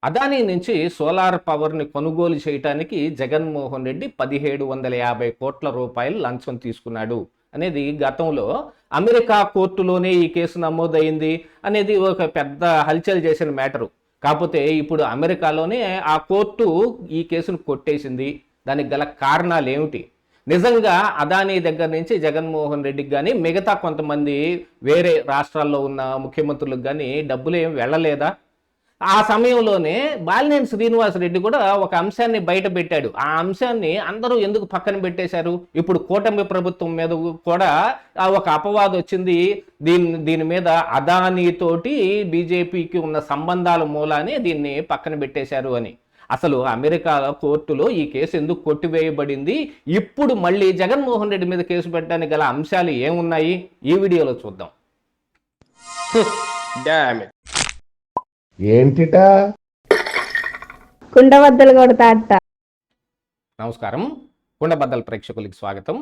అదానీ నుంచి సోలార్ పవర్ని కొనుగోలు చేయడానికి జగన్మోహన్ రెడ్డి 1750 కోట్ల రూపాయలు లంచం తీసుకున్నాడు అనేది గతంలో అమెరికా కోర్టులోనే ఈ కేసు నమోదైంది అనేది ఒక పెద్ద హల్చల్ చేసిన మ్యాటరు. కాకపోతే ఇప్పుడు అమెరికాలోనే ఆ కోర్టు ఈ కేసును కొట్టేసింది. దానికి గల కారణాలు ఏమిటి? నిజంగా అదానీ దగ్గర నుంచి జగన్మోహన్ రెడ్డికి కానీ మిగతా కొంతమంది వేరే రాష్ట్రాల్లో ఉన్న ముఖ్యమంత్రులకు కానీ డబ్బులు ఏం వెళ్ళలేదా? ఆ సమయంలోనే బాలినేని శ్రీనివాసరెడ్డి కూడా ఒక అంశాన్ని బయట పెట్టాడు. ఆ అంశాన్ని అందరూ ఎందుకు పక్కన పెట్టేశారు? ఇప్పుడు కూటమి ప్రభుత్వం మీద కూడా ఒక అపవాదం వచ్చింది. దీని మీద అదానీతోటి బీజేపీకి ఉన్న సంబంధాల మూలానే దీన్ని పక్కన పెట్టేశారు అని. అసలు అమెరికా కోర్టులో ఈ కేసు ఎందుకు కొట్టివేయబడింది? ఇప్పుడు మళ్ళీ జగన్మోహన్ రెడ్డి మీద కేసు పెట్టడానికి గల అంశాలు ఏమున్నాయి? ఈ వీడియోలో చూద్దాం. ఏంటిటా కుండబద్దలు కొడతా అట్ట. నమస్కారం, కుండబద్దల ప్రేక్షకులకి స్వాగతం.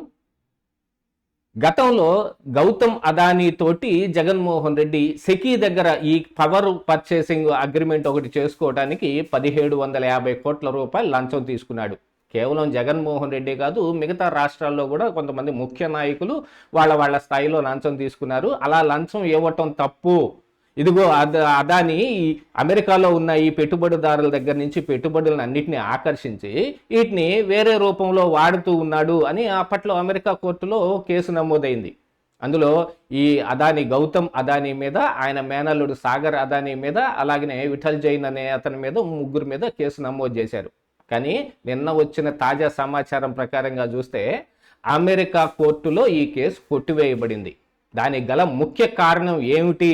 గతంలో గౌతమ్ అదానీ తోటి జగన్మోహన్ రెడ్డి సెకీ దగ్గర ఈ పవర్ పర్చేసింగ్ అగ్రిమెంట్ ఒకటి చేసుకోవడానికి 1750 కోట్ల రూపాయలు లంచం తీసుకున్నాడు. కేవలం జగన్మోహన్ రెడ్డి కాదు, మిగతా రాష్ట్రాల్లో కూడా కొంతమంది ముఖ్య నాయకులు వాళ్ళ స్థాయిలో లంచం తీసుకున్నారు. అలా లంచం ఇవ్వటం తప్పు. ఇదిగో అదాని అమెరికాలో ఉన్న ఈ పెట్టుబడిదారుల దగ్గర నుంచి పెట్టుబడులను అన్నింటినీ ఆకర్షించి వీటిని వేరే రూపంలో వాడుతూ ఉన్నాడు అని అప్పట్లో అమెరికా కోర్టులో కేసు నమోదైంది. అందులో ఈ అదాని గౌతమ్ అదానీ మీద, ఆయన మేనల్లుడు సాగర్ అదానీ మీద, అలాగనే విఠల్ జైన్ అనే అతని మీద, ముగ్గురు మీద కేసు నమోదు చేశారు. కానీ నిన్న వచ్చిన తాజా సమాచారం ప్రకారంగా చూస్తే అమెరికా కోర్టులో ఈ కేసు కొట్టివేయబడింది. దానికి గల ముఖ్య కారణం ఏమిటి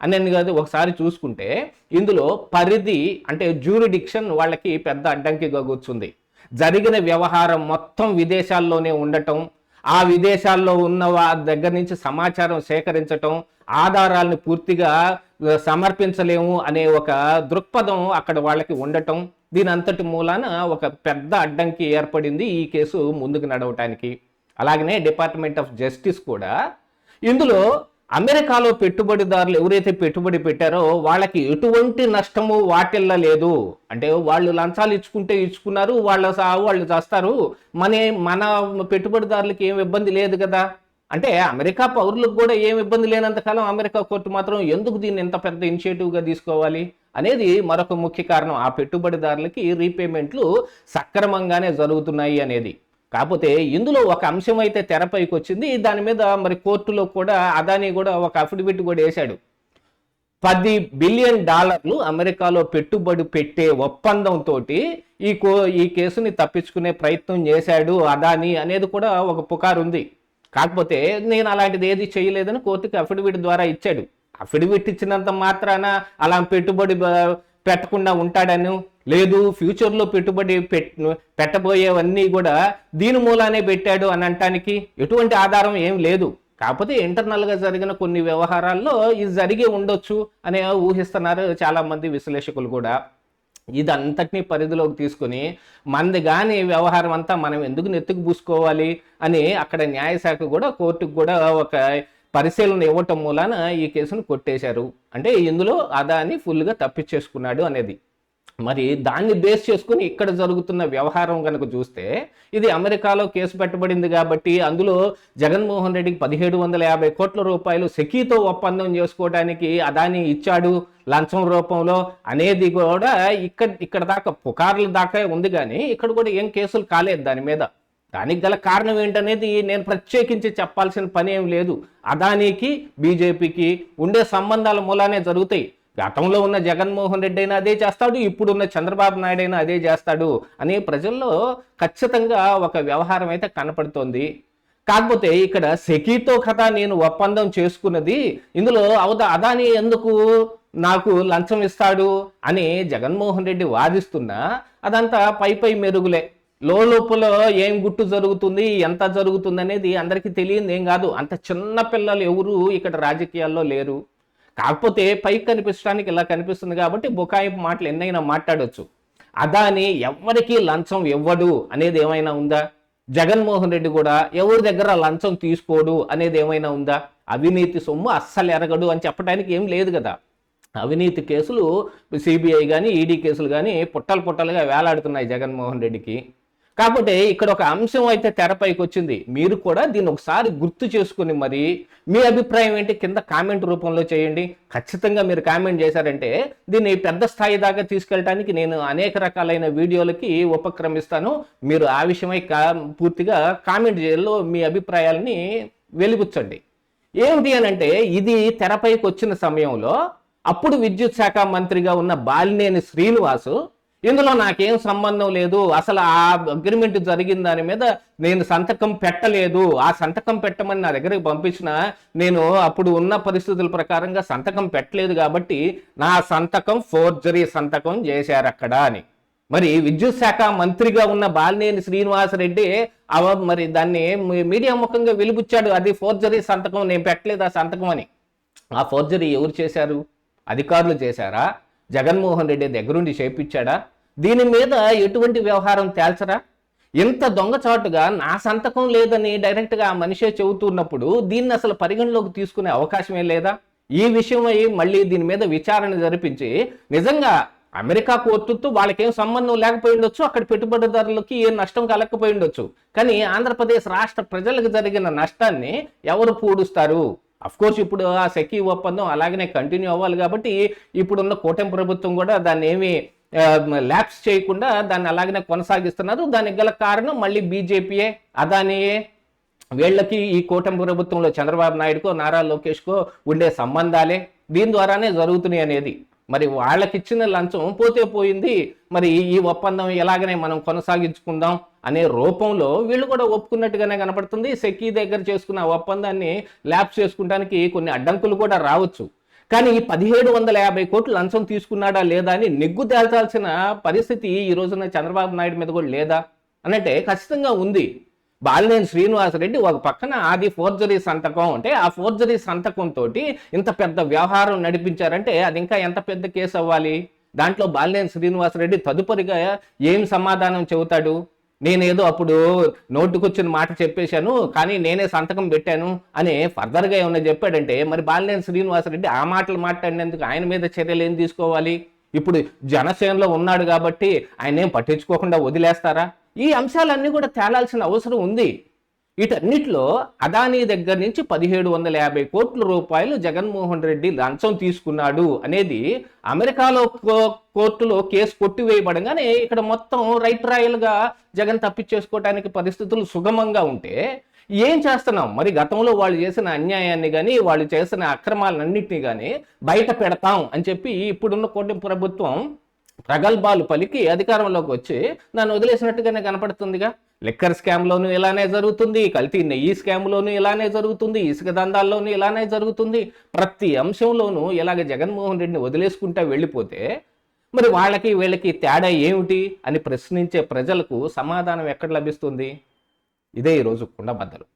అనేది కాదు ఒకసారి చూసుకుంటే, ఇందులో పరిధి అంటే జ్యూరిడిక్షన్ వాళ్ళకి పెద్ద అడ్డంకిగా కూర్చుంది. జరిగిన వ్యవహారం మొత్తం విదేశాల్లోనే ఉండటం, ఆ విదేశాల్లో ఉన్న వారి దగ్గర నుంచి సమాచారం సేకరించటం, ఆధారాలను పూర్తిగా సమర్పించలేము అనే ఒక దృక్పథం అక్కడ వాళ్ళకి ఉండటం, దీని అంతటి మూలాన ఒక పెద్ద అడ్డంకి ఏర్పడింది ఈ కేసు ముందుకు నడవటానికి. అలాగనే డిపార్ట్మెంట్ ఆఫ్ జస్టిస్ కూడా ఇందులో అమెరికాలో పెట్టుబడిదారులు ఎవరైతే పెట్టుబడి పెట్టారో వాళ్ళకి ఎటువంటి నష్టము వాటిల్లలేదు. అంటే వాళ్ళు లంచాలు ఇచ్చుకున్నారు, వాళ్ళు చేస్తారు, మన పెట్టుబడిదారులకి ఏం ఇబ్బంది లేదు కదా. అంటే అమెరికా పౌరులకు కూడా ఏం ఇబ్బంది లేనంతకాలం అమెరికా కోర్టు మాత్రం ఎందుకు దీన్ని ఎంత పెద్ద ఇనిషియేటివ్గా తీసుకోవాలి అనేది మరొక ముఖ్య కారణం. ఆ పెట్టుబడిదారులకి రీపేమెంట్లు సక్రమంగానే జరుగుతున్నాయి అనేది. కాకపోతే ఇందులో ఒక అంశం అయితే తెరపైకి వచ్చింది. దాని మీద మరి కోర్టులో కూడా అదానీ కూడా ఒక అఫిడవిట్ కూడా వేశాడు. $10 బిలియన్ అమెరికాలో పెట్టుబడి పెట్టే ఒప్పందంతో ఈ కేసుని తప్పించుకునే ప్రయత్నం చేశాడు అదానీ అనేది కూడా ఒక పుకారు ఉంది. కాకపోతే నేను అలాంటిది ఏది చేయలేదని కోర్టుకి అఫిడవిట్ ద్వారా ఇచ్చాడు. అఫిడవిట్ ఇచ్చినంత మాత్రాన అలా పెట్టుబడి పెట్టకుండా ఉంటాడని లేదు, ఫ్యూచర్లో పెట్టుబడి పెట్టబోయేవన్నీ కూడా దీని మూలానే పెట్టాడు అని అనటానికి ఎటువంటి ఆధారం ఏం లేదు. కాకపోతే ఇంటర్నల్గా జరిగిన కొన్ని వ్యవహారాల్లో ఇది జరిగి ఉండొచ్చు అని ఊహిస్తున్నారు చాలామంది విశ్లేషకులు కూడా. ఇదంతటినీ పరిధిలోకి తీసుకుని మనది కానీ వ్యవహారం అంతా మనం ఎందుకు నెత్తుకు పూసుకోవాలి అని అక్కడ న్యాయశాఖ కూడా కోర్టుకు కూడా ఒక పరిశీలన ఇవ్వటం మూలాన ఈ కేసును కొట్టేశారు. అంటే ఇందులో అదాని ఫుల్గా తప్పించేసుకున్నాడు అనేది. మరి దాన్ని బేస్ చేసుకుని ఇక్కడ జరుగుతున్న వ్యవహారం కనుక చూస్తే, ఇది అమెరికాలో కేసు పెట్టబడింది కాబట్టి అందులో జగన్మోహన్ రెడ్డికి 1750 కోట్ల రూపాయలు సెకీతో ఒప్పందం చేసుకోవడానికి అదాని ఇచ్చాడు లంచం రూపంలో అనేది కూడా ఇక్కడ దాకా పుకార్ల దాకా ఉంది. కానీ ఇక్కడ కూడా ఏం కేసులు కాలేదు దాని మీద. దానికి గల కారణం ఏంటనేది నేను ప్రత్యేకించి చెప్పాల్సిన పని ఏం లేదు. అదానీకి బీజేపీకి ఉండే సంబంధాల మూలానే జరుగుతాయి. గతంలో ఉన్న జగన్మోహన్ రెడ్డి అయినా అదే చేస్తాడు, ఇప్పుడున్న చంద్రబాబు నాయుడు అయినా అదే చేస్తాడు అని ప్రజల్లో ఖచ్చితంగా ఒక వ్యవహారం అయితే కనపడుతోంది. కాకపోతే ఇక్కడ సెకీతో కదా నేను ఒప్పందం చేసుకున్నది, ఇందులో అదానీ ఎందుకు నాకు లంచం ఇస్తాడు అని జగన్మోహన్ రెడ్డి వాదిస్తున్నా అదంతా పై మెరుగులే. లోపల ఏం గుట్టు జరుగుతుంది, ఎంత జరుగుతుంది అనేది అందరికీ తెలియదు ఏం కాదు. అంత చిన్న పిల్లలు ఎవరు ఇక్కడ రాజకీయాల్లో లేరు. కాకపోతే పైకి కనిపించడానికి ఇలా కనిపిస్తుంది కాబట్టి బుకాయింపు మాటలు ఎన్నైనా మాట్లాడవచ్చు. అదాని ఎవరికి లంచం ఇవ్వడు అనేది ఏమైనా ఉందా? జగన్మోహన్ రెడ్డి కూడా ఎవరి దగ్గర లంచం తీసుకోడు అనేది ఏమైనా ఉందా? అవినీతి సొమ్ము అస్సలు ఎరగడు అని చెప్పడానికి ఏం లేదు కదా. అవినీతి కేసులు సిబిఐ కానీ ఈడీ కేసులు కానీ పుట్టలుగా వేలాడుతున్నాయి జగన్మోహన్ రెడ్డికి. కాకపోతే ఇక్కడ ఒక అంశం అయితే తెరపైకి వచ్చింది. మీరు కూడా దీన్ని ఒకసారి గుర్తు చేసుకుని మరి మీ అభిప్రాయం ఏంటి కింద కామెంట్ రూపంలో చేయండి. ఖచ్చితంగా మీరు కామెంట్ చేశారంటే దీన్ని పెద్ద స్థాయి దాకా తీసుకెళ్ళడానికి నేను అనేక రకాలైన వీడియోలకి ఉపక్రమిస్తాను. మీరు ఆ విషయమై పూర్తిగా కామెంట్ చేయలో మీ అభిప్రాయాలని వెలిబుచ్చండి. ఏమిటి అని అంటే, ఇది తెరపైకి వచ్చిన సమయంలో అప్పుడు విద్యుత్ శాఖ మంత్రిగా ఉన్న బాలినేని శ్రీనివాసు ఇందులో నాకేం సంబంధం లేదు, అసలు ఆ అగ్రిమెంట్ జరిగిన దాని మీద నేను సంతకం పెట్టలేదు, ఆ సంతకం పెట్టమని నా దగ్గరికి పంపించిన నేను అప్పుడు ఉన్న పరిస్థితుల ప్రకారంగా సంతకం పెట్టలేదు కాబట్టి నా సంతకం ఫోర్జరీ సంతకం చేశారు అక్కడ అని. మరి విద్యుత్ శాఖ మంత్రిగా ఉన్న బాలినేని శ్రీనివాసరెడ్డి మరి దాన్ని మీడియా ముఖంగా వెలిబుచ్చాడు, అది ఫోర్జరీ సంతకం, నేను పెట్టలేదు ఆ సంతకం అని. ఆ ఫోర్జరీ ఎవరు చేశారు? అధికారులు చేశారా? జగన్మోహన్ రెడ్డి దగ్గరుండి చేపించాడా? దీని మీద ఎటువంటి వ్యవహారం తేల్చరా? ఇంత దొంగచాటుగా నా సంతకం లేదని డైరెక్ట్గా ఆ మనిషే చెబుతున్నప్పుడు దీన్ని అసలు పరిగణలోకి తీసుకునే అవకాశమే లేదా? ఈ విషయమై మళ్ళీ దీని మీద విచారణ జరిపించి నిజంగా అమెరికా కోర్టుతో వాళ్ళకేం సంబంధం లేకపోయి ఉండొచ్చు, అక్కడ పెట్టుబడిదారులకి ఏ నష్టం కలగకపోయి ఉండొచ్చు, కానీ ఆంధ్రప్రదేశ్ రాష్ట్ర ప్రజలకు జరిగిన నష్టాన్ని ఎవరు పూడుస్తారు? అఫ్కోర్స్ ఇప్పుడు ఆ సెకీ ఒప్పందం అలాగనే కంటిన్యూ అవ్వాలి కాబట్టి ఇప్పుడున్న కూటమి ప్రభుత్వం కూడా దాన్ని ఏమి ల్యాప్స్ చేయకుండా దాన్ని అలాగనే కొనసాగిస్తున్నారు. దానికి గల కారణం మళ్ళీ బీజేపీయే, అదానియే. వీళ్ళకి ఈ కూటమి ప్రభుత్వంలో చంద్రబాబు నాయుడుకో నారా లోకేష్కో ఉండే సంబంధాలే దీని ద్వారానే జరుగుతున్నాయి అనేది. మరి వాళ్ళకిచ్చిన లంచం పోతే పోయింది, మరి ఈ ఒప్పందం ఎలాగనే మనం కొనసాగించుకుందాం అనే రూపంలో వీళ్ళు కూడా ఒప్పుకున్నట్టుగానే కనపడుతుంది. సెకీ దగ్గర చేసుకున్న ఒప్పందాన్ని ల్యాప్స్ చేసుకుంటానికి కొన్ని అడ్డంకులు కూడా రావచ్చు, కానీ 1750 కోట్లు లంచం తీసుకున్నాడా లేదా అని నెగ్గు తేల్చాల్సిన పరిస్థితి ఈ రోజున చంద్రబాబు నాయుడు మీద కూడా లేదా అనంటే ఖచ్చితంగా ఉంది. బాలినేని శ్రీనివాసరెడ్డి ఒక పక్కన అది ఫోర్జరీ సంతకం అంటే ఆ ఫోర్జరీ సంతకంతో ఇంత పెద్ద వ్యవహారం నడిపించారంటే అది ఇంకా ఎంత పెద్ద కేసు అవ్వాలి? దాంట్లో బాలినేని శ్రీనివాసరెడ్డి తదుపరిగా ఏం సమాధానం చెబుతాడు? నేనేదో అప్పుడు నోటుకొచ్చిన మాట చెప్పేశాను కానీ నేనే సంతకం పెట్టాను అని ఫర్దర్గా ఏమన్నా చెప్పాడంటే మరి బాలినేని శ్రీనివాసరెడ్డి ఆ మాటలు మాట్లాడినందుకు ఆయన మీద చర్యలు ఏం తీసుకోవాలి? ఇప్పుడు జనసేనలో ఉన్నాడు కాబట్టి ఆయన ఏం పట్టించుకోకుండా వదిలేస్తారా? ఈ అంశాలన్నీ కూడా తేలాల్సిన అవసరం ఉంది. వీటన్నిటిలో అదానీ దగ్గర నుంచి 1750 కోట్ల రూపాయలు జగన్మోహన్ రెడ్డి లంచం తీసుకున్నాడు అనేది అమెరికాలో కోర్టులో కేసు కొట్టివేయబడగానే ఇక్కడ మొత్తం రైట్ రాయల్గా జగన్ తప్పించేసుకోవడానికి పరిస్థితులు సుగమంగా ఉంటే ఏం చేస్తున్నాం? మరి గతంలో వాళ్ళు చేసిన అన్యాయాన్ని కానీ వాళ్ళు చేసిన అక్రమాలన్నింటినీ కానీ బయట పెడతాం అని చెప్పి ఇప్పుడున్న కూటమి ప్రభుత్వం ప్రగల్భాలు పలికి అధికారంలోకి వచ్చి నన్ను వదిలేసినట్టుగానే కనపడుతుందిగా. లిక్కర్ స్కామ్లోనూ ఇలానే జరుగుతుంది, కల్తీ నెయ్యి స్కామ్లోనూ ఇలానే జరుగుతుంది, ఇసుక దందాల్లోనూ ఇలానే జరుగుతుంది. ప్రతి అంశంలోనూ ఇలాగ జగన్మోహన్ రెడ్డిని వదిలేసుకుంటా వెళ్ళిపోతే మరి వాళ్ళకి వీళ్ళకి తేడా ఏమిటి అని ప్రశ్నించే ప్రజలకు సమాధానం ఎక్కడ లభిస్తుంది? ఇదే ఈరోజు కుండబద్దలు.